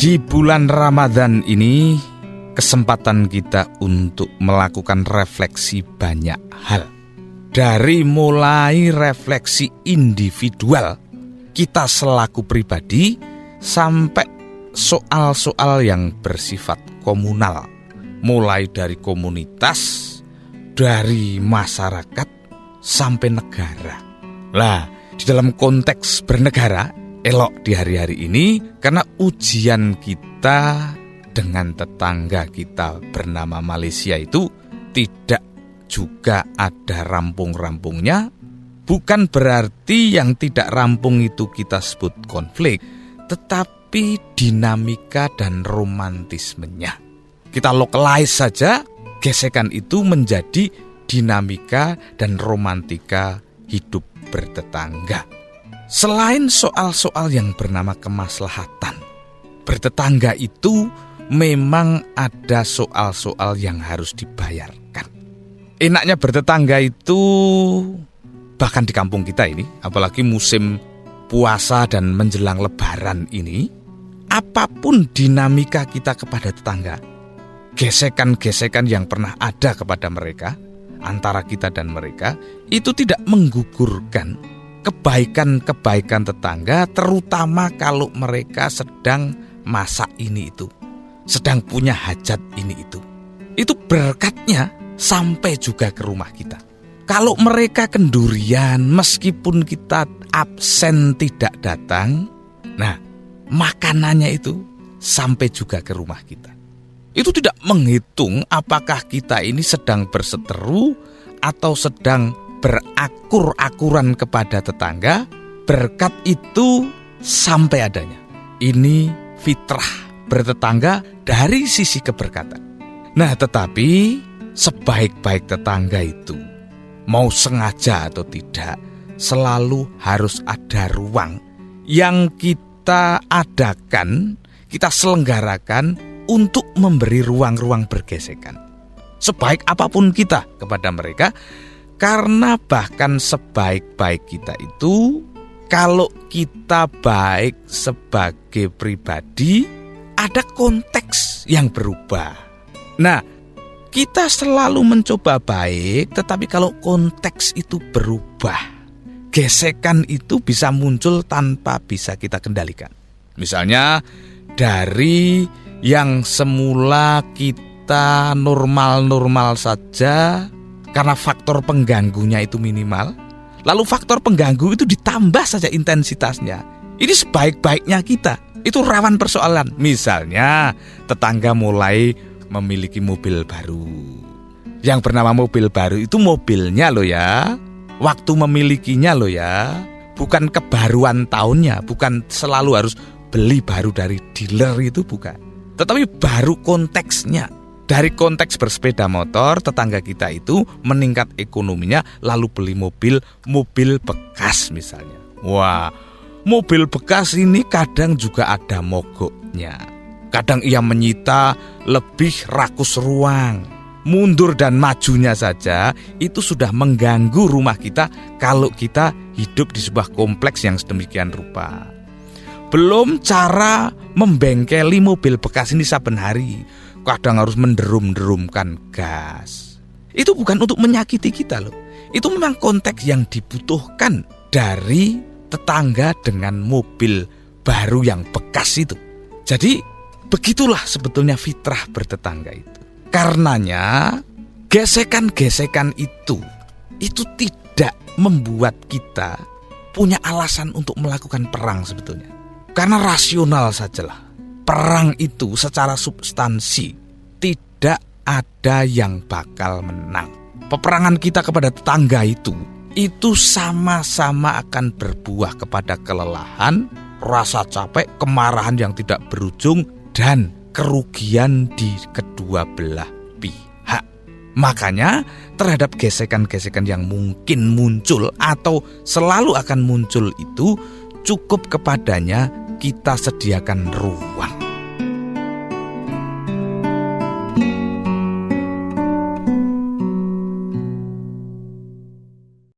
Di bulan Ramadan ini, kesempatan kita untuk melakukan refleksi banyak hal. Dari mulai refleksi individual kita selaku pribadi, sampai soal-soal yang bersifat komunal. Mulai dari komunitas, dari masyarakat, sampai negara. Lah, di dalam konteks bernegara, elok di hari-hari ini karena ujian kita dengan tetangga kita bernama Malaysia itu tidak juga ada rampung-rampungnya. Bukan berarti yang tidak rampung itu kita sebut konflik, tetapi dinamika dan romantismenya. Kita localize saja, gesekan itu menjadi dinamika dan romantika hidup bertetangga. Selain soal-soal yang bernama kemaslahatan, bertetangga itu memang ada soal-soal yang harus dibayarkan. Enaknya bertetangga itu, bahkan di kampung kita ini, apalagi musim puasa dan menjelang lebaran ini, apapun dinamika kita kepada tetangga, gesekan-gesekan yang pernah ada kepada mereka, antara kita dan mereka, itu tidak menggugurkan kebaikan-kebaikan tetangga, terutama kalau mereka sedang masak ini itu, sedang punya hajat ini itu. Itu berkatnya sampai juga ke rumah kita. Kalau mereka kendurian, meskipun kita absen tidak datang, nah makanannya itu sampai juga ke rumah kita. Itu tidak menghitung apakah kita ini sedang berseteru atau sedang berakur-akuran kepada tetangga, berkat itu sampai adanya. Ini fitrah bertetangga dari sisi keberkatan. Nah, tetapi sebaik-baik tetangga itu, mau sengaja atau tidak, selalu harus ada ruang yang kita adakan, kita selenggarakan untuk memberi ruang-ruang bergesekan. Sebaik apapun kita kepada mereka, karena bahkan sebaik-baik kita itu, kalau kita baik sebagai pribadi, ada konteks yang berubah. Nah, kita selalu mencoba baik, tetapi kalau konteks itu berubah, gesekan itu bisa muncul tanpa bisa kita kendalikan. Misalnya, dari yang semula kita normal-normal saja, karena faktor pengganggunya itu minimal, lalu faktor pengganggu itu ditambah saja intensitasnya. Ini sebaik-baiknya kita, itu rawan persoalan. Misalnya tetangga mulai memiliki mobil baru. Yang bernama mobil baru itu mobilnya loh ya, waktu memilikinya loh ya, bukan kebaruan tahunnya, bukan selalu harus beli baru dari dealer, itu bukan. Tetapi baru konteksnya. Dari konteks bersepeda motor, tetangga kita itu meningkat ekonominya, lalu beli mobil bekas misalnya. Wah, mobil bekas ini kadang juga ada mogoknya. Kadang ia menyita lebih rakus ruang. Mundur dan majunya saja itu sudah mengganggu rumah kita kalau kita hidup di sebuah kompleks yang sedemikian rupa. Belum cara membengkeli mobil bekas ini saben hari. Kadang harus menderum-derumkan gas. Itu bukan untuk menyakiti kita loh. Itu memang konteks yang dibutuhkan dari tetangga dengan mobil baru yang bekas itu. Jadi begitulah sebetulnya fitrah bertetangga itu. Karenanya gesekan-gesekan itu tidak membuat kita punya alasan untuk melakukan perang sebetulnya. Karena rasional sajalah. Perang itu secara substansi tidak ada yang bakal menang. Peperangan kita kepada tetangga itu sama-sama akan berbuah kepada kelelahan, rasa capek, kemarahan yang tidak berujung, dan kerugian di kedua belah pihak. Makanya terhadap gesekan-gesekan yang mungkin muncul atau selalu akan muncul itu, cukup kepadanya kita sediakan ruang.